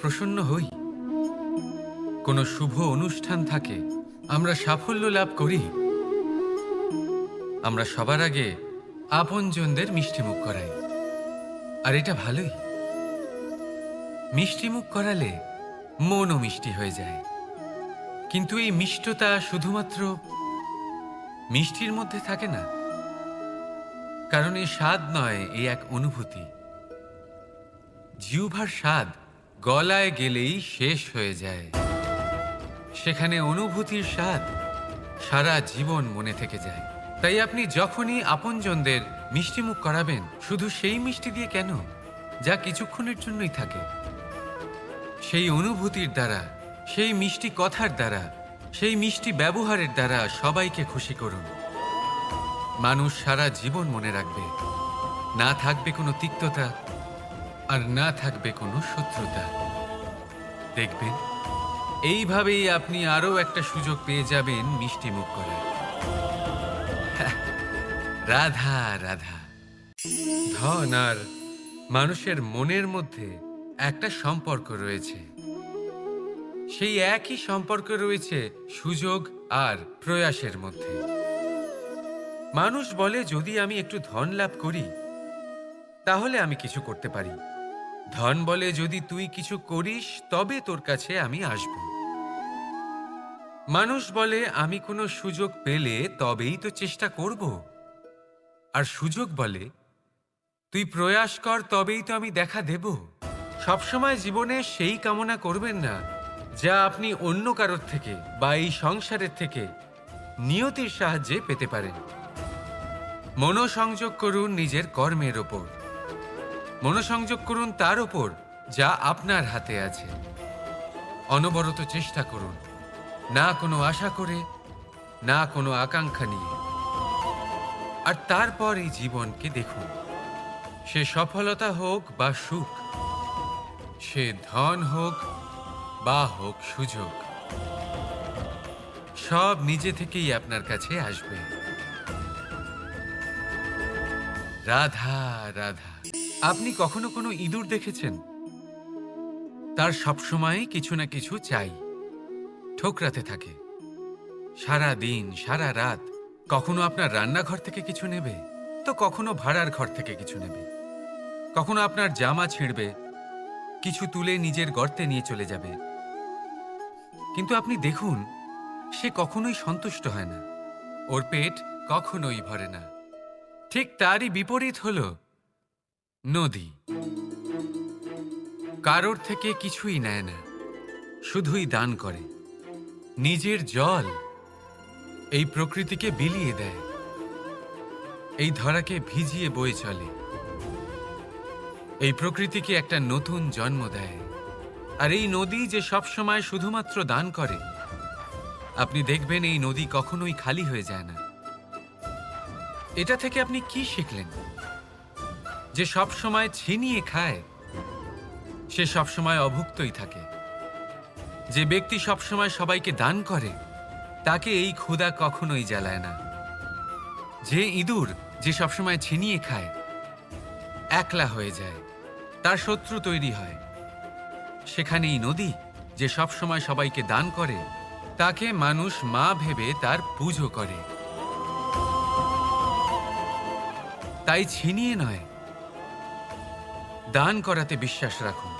প্রসন্ন হই। কোনো শুভ অনুষ্ঠান থাকে, আমরা সাফল্য লাভ করি, আমরা সবার আগে আপনজনদের মিষ্টিমুখ করাই। আর এটা ভালোই। মিষ্টিমুখ করালে মনও মিষ্টি হয়ে যায়। কিন্তু এই মিষ্টতা শুধুমাত্র মিষ্টির মধ্যে থাকে না, কারণ এই স্বাদ নয়, এই এক অনুভূতি। জিহ্বার স্বাদ গলায় গেলেই শেষ হয়ে যায়, সেখানে অনুভূতির স্বাদ সারা জীবন মনে থেকে যায়। তাই আপনি যখনই আপনজনদের মিষ্টিমুখ করাবেন, শুধু সেই মিষ্টি দিয়ে কেন, যা কিছুক্ষণের জন্যই থাকে, সেই অনুভূতির দ্বারা, সেই মিষ্টি কথার দ্বারা, সেই মিষ্টি ব্যবহারের দ্বারা সবাইকে খুশি করুন। মানুষ সারা জীবন মনে রাখবে, না থাকবে কোনো তিক্ততা, আর না থাকবে কোনো শত্রুতা। দেখবেন এইভাবেই আপনি আরও একটা সুযোগ পেয়ে যাবেন মিষ্টি মুখ করার। রাধা রাধা। ধন আর মানুষের মনের মধ্যে একটা সম্পর্ক রয়েছে, সেই একই সম্পর্ক রয়েছে সুযোগ আর প্রয়াসের মধ্যে। মানুষ বলে, যদি আমি একটু ধন লাভ করি তাহলে আমি কিছু করতে পারি। ধন বলে, যদি তুই কিছু করিস তবে তোর কাছে আমি আসব। মানুষ বলে, আমি কোনো সুযোগ পেলে তবেই তো চেষ্টা করব। আর সুযোগ বলে, তুই প্রয়াস কর তবেই তো আমি দেখা দেব। সবসময় জীবনে সেই কামনা করবেন না যা আপনি অন্য কারোর থেকে বা এই সংসারের থেকে নিয়তির সাহায্যে পেতে পারেন। মনোসংযোগ করুন নিজের কর্মের ওপর, মনোসংযোগ করুন তার ওপর যা আপনার হাতে আছে। অনবরত চেষ্টা করুন, না কোনো আশা করে, না কোনো আকাঙ্ক্ষা নিয়ে। আর তারপর এই জীবনকে দেখুন, সে সফলতা হোক বা সুখ, সে ধন হোক বা হোক সুযোগ, সব নিজে থেকেই আপনার কাছে আসবে। রাধা রাধা। আপনি কখনো কোনো ইঁদুর দেখেছেন? তার সবসময় কিছু না কিছু চাই, ঠোকরাতে থাকে সারা দিন সারা রাত। কখনো আপনার রান্নাঘর থেকে কিছু নেবে, তো কখনো ভাড়ার ঘর থেকে কিছু নেবে। কখনো আপনার জামা ছিঁড়বে, কিছু তুলে নিজের গর্তে নিয়ে চলে যাবে। কিন্তু আপনি দেখুন, সে কখনোই সন্তুষ্ট হয় না, ওর পেট কখনোই ভরে না। ঠিক তারই বিপরীত হলো নদী। কারোর থেকে কিছুই নেয় না, শুধুই দান করে। নিজের জল এই প্রকৃতিকে বিলিয়ে দেয়, এই ধরাকে ভিজিয়ে বয়ে চলে, এই প্রকৃতিকে একটা নতুন জন্ম দেয়। আর এই নদী যে সবসময় শুধুমাত্র দান করে, আপনি দেখবেন এই নদী কখনোই খালি হয়ে যায় না। এটা থেকে আপনি কি শিখলেন? যে সবসময় ছিনিয়ে খায়, সে সবসময় অভুক্তই থাকে। যে ব্যক্তি সবসময় সবাইকে দান করে, তাকে এই ক্ষুধা কখনোই জ্বালায় না। যে ইঁদুর যে সবসময় ছিনিয়ে খায়, একলা হয়ে যায়, তার শত্রু তৈরি হয়। সেখানেই নদী যে সবসময় সবাইকে দান করে, তাকে মানুষ মা ভেবে তার পুজো করে। তাই ছিনিয়ে নয়, দান করাতে বিশ্বাস রাখুন।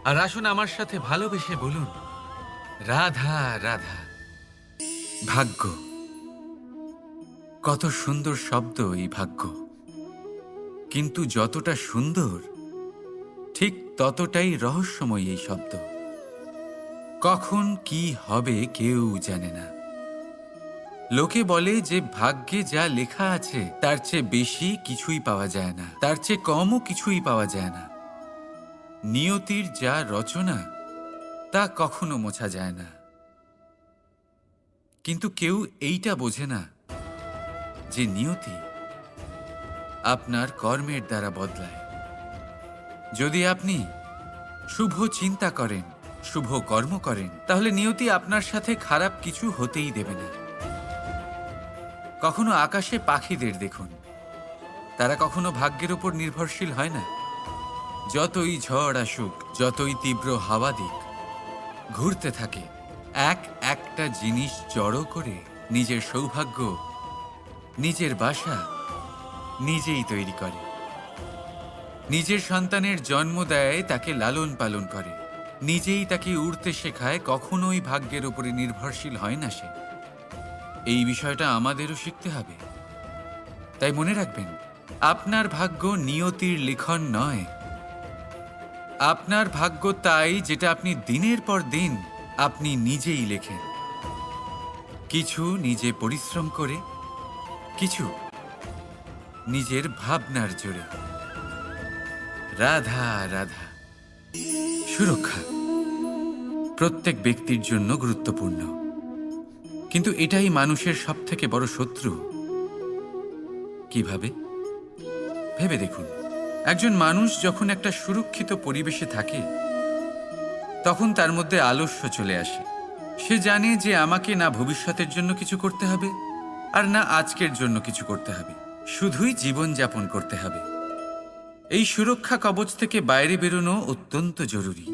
আর আসুন আমার সাথে ভালোবেসে বলুন, রাধা রাধা। ভাগ্য, কত সুন্দর শব্দ এই ভাগ্য। কিন্তু যতটা সুন্দর, ঠিক ততটাই রহস্যময় এই শব্দ। কখন কি হবে কেউ জানে না। লোকে বলে যে ভাগ্যে যা লেখা আছে তার চেয়ে বেশি কিছুই পাওয়া যায় না, তার চেয়ে কমও কিছুই পাওয়া যায় না। নিয়তির যা রচনা তা কখনো মোছা যায় না। কিন্তু কেউ এইটা বোঝে না যে নিয়তি আপনার কর্মের দ্বারা বদলায়। যদি আপনি শুভ চিন্তা করেন, শুভ কর্ম করেন, তাহলে নিয়তি আপনার সাথে খারাপ কিছু হতেই দেবে না। কখনো আকাশে পাখিদের দেখুন, তারা কখনো ভাগ্যের উপর নির্ভরশীল হয় না। যতই ঝড় আসুক, যতই তীব্র হাওয়া দিক, ঘুরতে থাকে, একটা জিনিস জড়ো করে নিজের সৌভাগ্য, নিজের বাসা নিজেই তৈরি করে। নিজের সন্তানের জন্ম দেয়, তাকে লালন পালন করে, নিজেই তাকে উড়তে শেখায়, কখনোই ভাগ্যের উপরে নির্ভরশীল হয় না সে। এই বিষয়টা আমাদেরও শিখতে হবে। তাই মনে রাখবেন, আপনার ভাগ্য নিয়তির লিখন নয়। আপনার ভাগ্য তাই যেটা আপনি দিনের পর দিন আপনি নিজেই লেখেন। কিছু নিজে পরিশ্রম করে, কিছু নিজের ভাবনার জোরে। রাধা রাধা। সুরক্ষা প্রত্যেক ব্যক্তির জন্য গুরুত্বপূর্ণ, কিন্তু এটাই মানুষের সবথেকে বড় শত্রু। কিভাবে? ভেবে দেখুন, একজন মানুষ যখন একটা সুরক্ষিত পরিবেশে থাকে, তখন তার মধ্যে আলস্য চলে আসে। সে জানে যে আমাকে না ভবিষ্যতের জন্য কিছু করতে হবে, আর না আজকের জন্য কিছু করতে হবে, শুধুই জীবনযাপন করতে হবে। এই সুরক্ষা কবচ থেকে বাইরে বেরোনো অত্যন্ত জরুরি।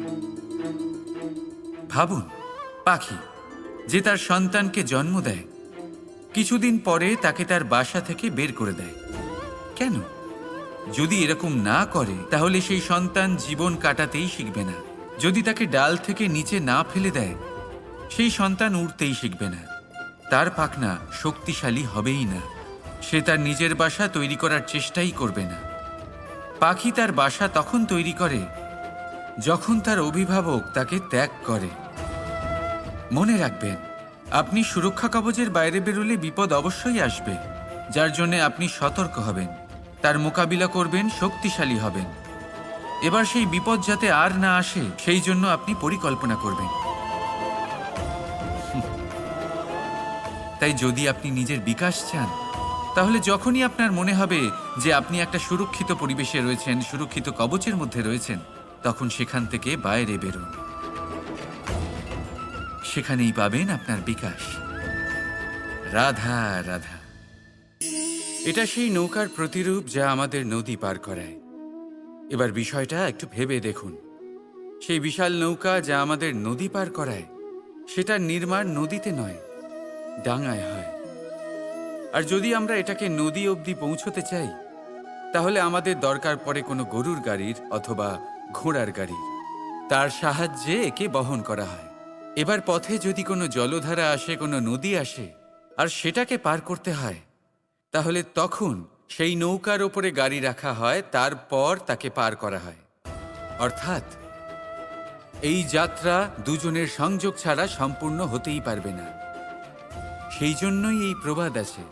ভাবুন, পাখি যে তার সন্তানকে জন্ম দেয়, কিছুদিন পরে তাকে তার বাসা থেকে বের করে দেয়। কেন? যদি এরকম না করে, তাহলে সেই সন্তান জীবন কাটাতেই শিখবে না। যদি তাকে ডাল থেকে নিচে না ফেলে দেয়, সেই সন্তান উড়তেই শিখবে না, তার পাখনা শক্তিশালী হবেই না, সে তার নিজের বাসা তৈরি করার চেষ্টাই করবে না। পাখি তার বাসা তখন তৈরি করে যখন তার অভিভাবক তাকে ত্যাগ করে। মনে রাখবেন, আপনি সুরক্ষা কবচের বাইরে বেরোলে বিপদ অবশ্যই আসবে, যার জন্য আপনি সতর্ক হবেন, তার মোকাবিলা করবেন, শক্তিশালী হবেন। এবার সেই বিপদ যাতে আর না আসে, সেই জন্য আপনি পরিকল্পনা করবেন। তাই যদি আপনি নিজের বিকাশ চান, তাহলে যখনই আপনার মনে হবে যে আপনি একটা সুরক্ষিত পরিবেশে রয়েছেন, সুরক্ষিত কবচের মধ্যে রয়েছেন, তখন সেখান থেকে বাইরে বেরোন। সেখানেই পাবেন আপনার বিকাশ। রাধা রাধা। এটা সেই নৌকার প্রতিরূপ যা আমাদের নদী পার করায়। এবার বিষয়টা একটু ভেবে দেখুন, সেই বিশাল নৌকা যা আমাদের নদী পার করায়, সেটার নির্মাণ নদীতে নয়, ডাঙায় হয়। আর যদি আমরা এটাকে নদী অবধি পৌঁছতে চাই, তাহলে আমাদের দরকার পড়ে কোনো গরুর গাড়ির অথবা ঘোড়ার গাড়ির। তার সাহায্যে একে বহন করা হয়। এবার পথে যদি কোনো জলধারা আসে, কোনো নদী আসে, আর সেটাকে পার করতে হয়, তাহলে তখন সেই নৌকার ওপরে গাড়ি রাখা হয়, তারপর তাকে পার করা হয়। অর্থাৎ এই যাত্রা দুজনের সংযোগ ছাড়া সম্পূর্ণ হতেই পারবে না। সেই জন্যই এই প্রবাদ আছে,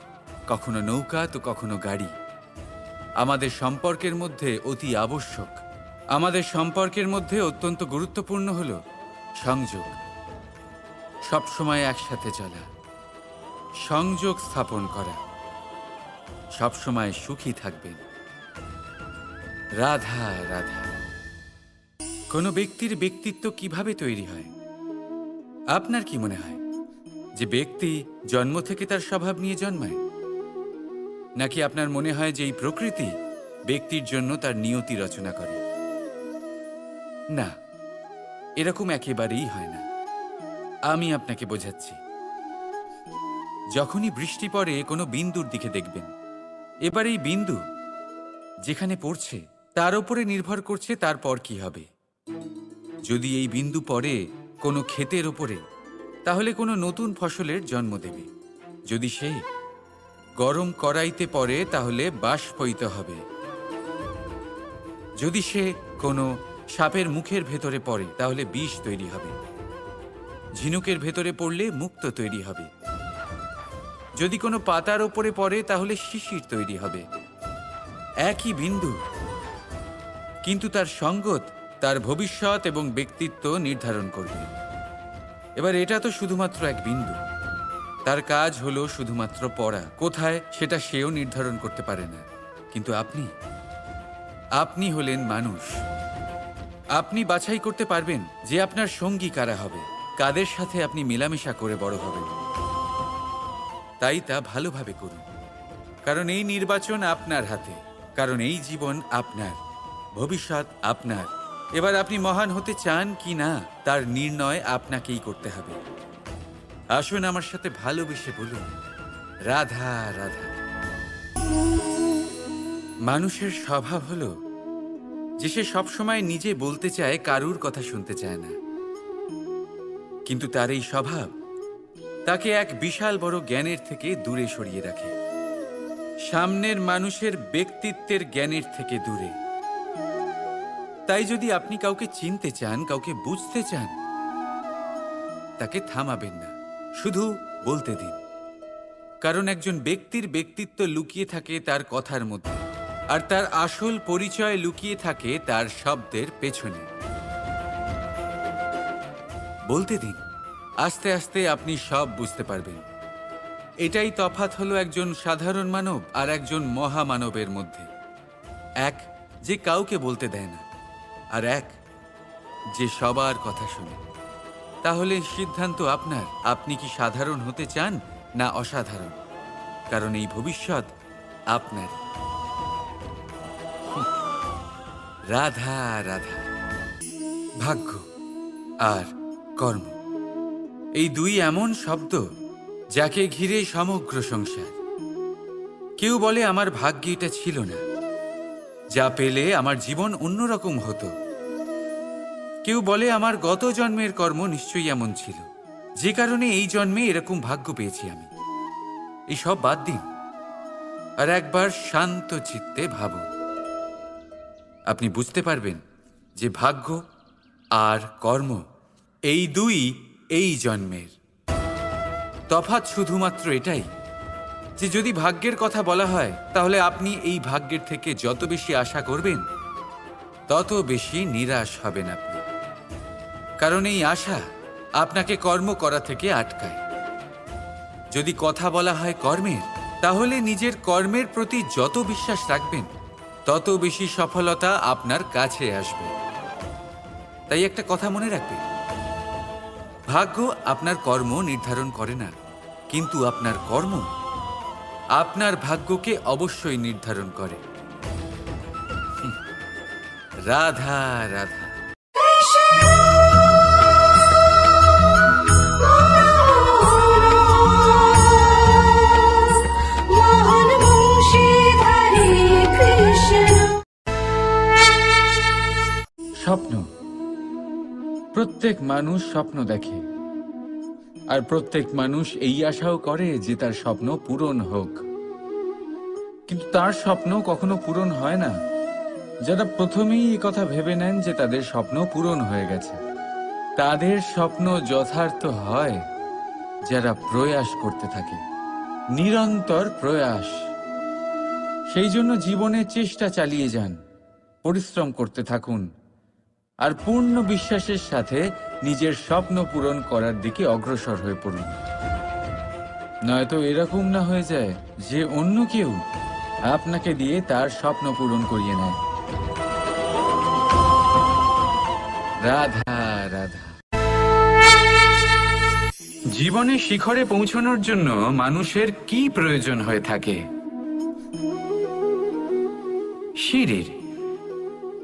কখনো নৌকা তো কখনো গাড়ি। আমাদের সম্পর্কের মধ্যে অতি আবশ্যক, আমাদের সম্পর্কের মধ্যে অত্যন্ত গুরুত্বপূর্ণ হল সংযোগ। সবসময় একসাথে চলা, সংযোগ স্থাপন করা। সবসময় সুখী থাকবেন। রাধা রাধা। কোনো ব্যক্তির ব্যক্তিত্ব কিভাবে তৈরি হয়? আপনার কি মনে হয় যে ব্যক্তি জন্ম থেকে তার স্বভাব নিয়ে জন্মায়? নাকি আপনার মনে হয় যে এই প্রকৃতি ব্যক্তির জন্য তার নিয়তি রচনা করে? না, এরকম একেবারেই হয় না। আমি আপনাকে বোঝাচ্ছি। যখনই বৃষ্টি পড়ে, কোনো বিন্দুর দিকে দেখবেন। এবার এই বিন্দু যেখানে পড়ছে, তার উপরে নির্ভর করছে তারপর কি হবে। যদি এই বিন্দু পড়ে কোনো ক্ষেতের ওপরে, তাহলে কোনো নতুন ফসলের জন্ম দেবে। যদি সে গরম কড়াইতে পড়ে, তাহলে বাষ্পীত হবে। যদি সে কোনো সাপের মুখের ভেতরে পড়ে, তাহলে বিষ তৈরি হবে। ঝিনুকের ভেতরে পড়লে মুক্ত তৈরি হবে। যদি কোনো পাতার ওপরে পড়ে, তাহলে শিশির তৈরি হবে। একই বিন্দু, কিন্তু তার সঙ্গত তার ভবিষ্যৎ এবং ব্যক্তিত্ব নির্ধারণ করবে। এবার এটা তো শুধুমাত্র এক বিন্দু, তার কাজ হলো শুধুমাত্র পড়া। কোথায় সেটা সেও নির্ধারণ করতে পারে না। কিন্তু আপনি হলেন মানুষ। আপনি বাছাই করতে পারবেন যে আপনার সঙ্গী কারা হবে, কাদের সাথে আপনি মেলামেশা করে বড় হবেন। তাই তা ভালোভাবে করুন, কারণ এই নির্বাচন আপনার হাতে, কারণ এই জীবন আপনার। ভবিষ্যৎ আপনার। এবার আপনি মহান হতে চান কি না তার নির্ণয় আপনাকেই করতে হবে। আসুন আমার সাথে ভালোবেসে বলুন, রাধা রাধা। মানুষের স্বভাব হলো যে সে সবসময় নিজে বলতে চায়, কারুর কথা শুনতে চায় না। কিন্তু তার এই স্বভাব তাকে এক বিশাল বড় জ্ঞানের থেকে দূরে সরিয়ে রাখে, সামনের মানুষের ব্যক্তিত্বের জ্ঞানের থেকে দূরে। তাই যদি আপনি কাউকে চিনতে চান, কাউকে বুঝতে চান, তাকে থামাবেন না, শুধু বলতে দিন। কারণ একজন ব্যক্তির ব্যক্তিত্ব লুকিয়ে থাকে তার কথার মধ্যে, আর তার আসল পরিচয় লুকিয়ে থাকে তার শব্দের পেছনে। বলতে দিন, আস্তে আস্তে আপনি সব বুঝতে পারবেন। এটাই তফাৎ হলো একজন সাধারণ মানব আর একজন মহামানবের মধ্যে। এক যে কাউকে বলতে দেয় না, আর এক যে সবার কথা শোনে। তাহলে সিদ্ধান্ত আপনার, আপনি কি সাধারণ হতে চান না অসাধারণ? কারণ এই ভবিষ্যৎ আপনার। রাধা রাধা। ভাগ্য আর কর্ম, এই দুই এমন শব্দ যাকে ঘিরে সমগ্র সংসার। কেউ বলে আমার ভাগ্যে এটা ছিল না, যা পেলে আমার জীবন অন্যরকম হতো। কেউ বলে আমার গত জন্মের কর্ম নিশ্চয়ই এমন ছিল, যে কারণে এই জন্মে এরকম ভাগ্য পেয়েছি আমি। এই সব বাদ দিন আর একবার শান্ত চিত্তে ভাবুন। আপনি বুঝতে পারবেন যে ভাগ্য আর কর্ম এই দুই এই জন্মের। তফাৎ শুধুমাত্র এটাই যে যদি ভাগ্যের কথা বলা হয়, তাহলে আপনি এই ভাগ্যের থেকে যত বেশি আশা করবেন তত বেশি নিরাশ হবেন আপনি। কারণ এই আশা আপনাকে কর্ম করা থেকে আটকায়। যদি কথা বলা হয় কর্মের, তাহলে নিজের কর্মের প্রতি যত বিশ্বাস রাখবেন তত বেশি সফলতা আপনার কাছে আসবে। তাই একটা কথা মনে রাখবেন, ভাগ্য আপনার কর্ম নির্ধারণ করে না, কিন্তু আপনার কর্ম আপনার ভাগ্যকে অবশ্যই নির্ধারণ করে। রাধা রাধা। স্বপ্ন, প্রত্যেক মানুষ স্বপ্ন দেখে, আর প্রত্যেক মানুষ এই আশাও করে যে তার স্বপ্ন পূরণ হোক। কিন্তু তার স্বপ্ন কখনো পূরণ হয় না যারা প্রথমেই এই কথা ভেবে নেন যে তাদের স্বপ্ন পূরণ হয়ে গেছে। তাদের স্বপ্ন যথার্থ হয় যারা প্রয়াস করতে থাকে, নিরন্তর প্রয়াস। সেই জন্য জীবনে চেষ্টা চালিয়ে যান, পরিশ্রম করতে থাকুন, আর পূর্ণ বিশ্বাসের সাথে নিজের স্বপ্ন পূরণ করার দিকে অগ্রসর হয়ে পড়ুন। নয়তো এরকম না হয়ে যায় যে অন্য কেউ আপনাকে দিয়ে তার স্বপ্ন পূরণ করিয়ে নেয়। রাধা রাধা। জীবনে শিখরে পৌঁছানোর জন্য মানুষের কি প্রয়োজন হয়ে থাকে? সিঁড়ির।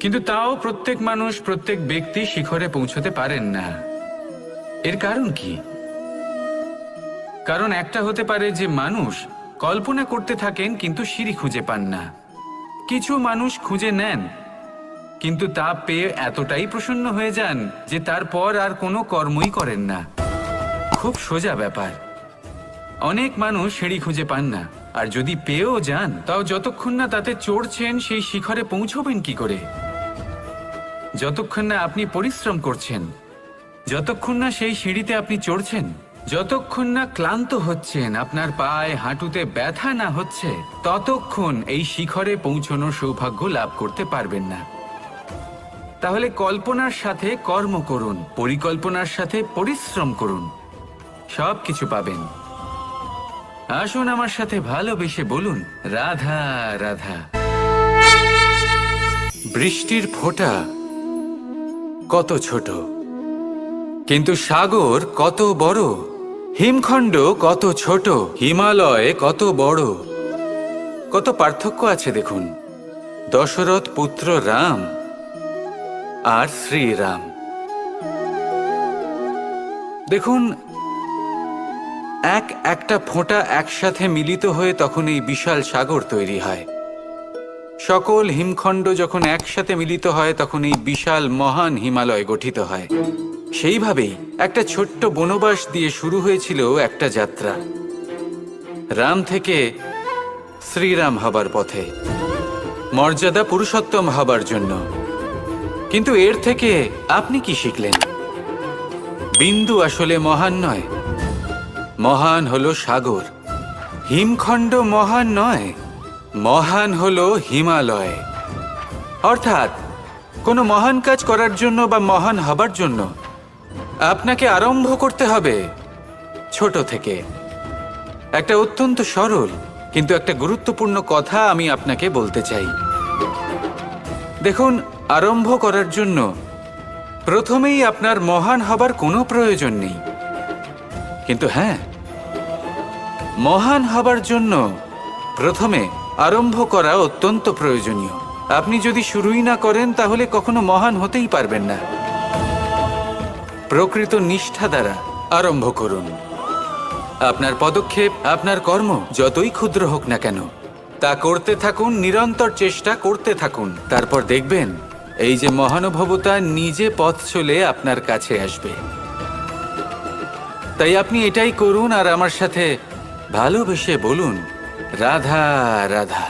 কিন্তু তাও প্রত্যেক মানুষ, প্রত্যেক ব্যক্তি শিখরে পৌঁছতে পারেন না। এর কারণ কি? কারণ একটা হতে পারে যে মানুষ কল্পনা করতে থাকেন কিন্তু সিঁড়ি খুঁজে পান না। কিছু মানুষ খুঁজে নেন কিন্তু তা পেয়ে এতটাই প্রসন্ন হয়ে যান যে তারপর আর কোনো কর্মই করেন না। খুব সোজা ব্যাপার। অনেক মানুষ সিঁড়ি খুঁজে পান না, আর যদি পেয়েও যান তাও যতক্ষণ না তাতে চড়ছেন সেই শিখরে পৌঁছবেন কি করে? যতক্ষণ না আপনি পরিশ্রম করছেন, যতক্ষণ না সেই সিঁড়িতে আপনি চড়ছেন, যতক্ষণ না ক্লান্ত হচ্ছেন, আপনার পায়ে হাঁটুতে ব্যথা না হচ্ছে, ততক্ষণ এই শিখরে পৌঁছানোর সৌভাগ্য লাভ করতে পারবেন না। তাহলে কল্পনার সাথে কর্ম করুন, পরিকল্পনার সাথে পরিশ্রম করুন, সব কিছু পাবেন। আসুন আমার সাথে ভালোবেসে বলুন, রাধা রাধা। বৃষ্টির ফোঁটা কত ছোট, কিন্তু সাগর কত বড়। হিমখণ্ড কত ছোট, হিমালয় কত বড়। কত পার্থক্য আছে দেখুন। দশরথ পুত্র রাম আর শ্রীরাম। দেখুন, একটা ফোঁটা একসাথে মিলিত হয়ে তখন এই বিশাল সাগর তৈরি হয়। সকল হিমখণ্ড যখন একসাথে মিলিত হয় তখন এই বিশাল মহান হিমালয় গঠিত হয়। সেইভাবেই একটা ছোট্ট বনবাস দিয়ে শুরু হয়েছিল একটা যাত্রা, রাম থেকে শ্রীরাম হবার পথে, মর্যাদা পুরুষোত্তম হবার জন্য। কিন্তু এর থেকে আপনি কি শিখলেন? বিন্দু আসলে মহান নয়, মহান হলো সাগর। হিমখণ্ড মহান নয়, মহান হলো হিমালয়। অর্থাৎ কোনো মহান কাজ করার জন্য বা মহান হবার জন্য আপনাকে আরম্ভ করতে হবে ছোট থেকে। একটা অত্যন্ত সরল কিন্তু একটা গুরুত্বপূর্ণ কথা আমি আপনাকে বলতে চাই। দেখুন, আরম্ভ করার জন্য প্রথমেই আপনার মহান হবার কোনো প্রয়োজন নেই। কিন্তু হ্যাঁ, মহান হবার জন্য প্রথমে আরম্ভ করা অত্যন্ত প্রয়োজনীয়। আপনি যদি শুরুই না করেন তাহলে কখনো মহান হতেই পারবেন না। প্রকৃত নিষ্ঠা দ্বারা আরম্ভ করুন। আপনার পদক্ষেপ, আপনার কর্ম যতই ক্ষুদ্র হোক না কেন, তা করতে থাকুন, নিরন্তর চেষ্টা করতে থাকুন। তারপর দেখবেন এই যে মহানুভবতা নিজে পথ চলে আপনার কাছে আসবে। তাই আপনি এটাই করুন আর আমার সাথে ভালোবেসে বলুন, রাধা রাধা।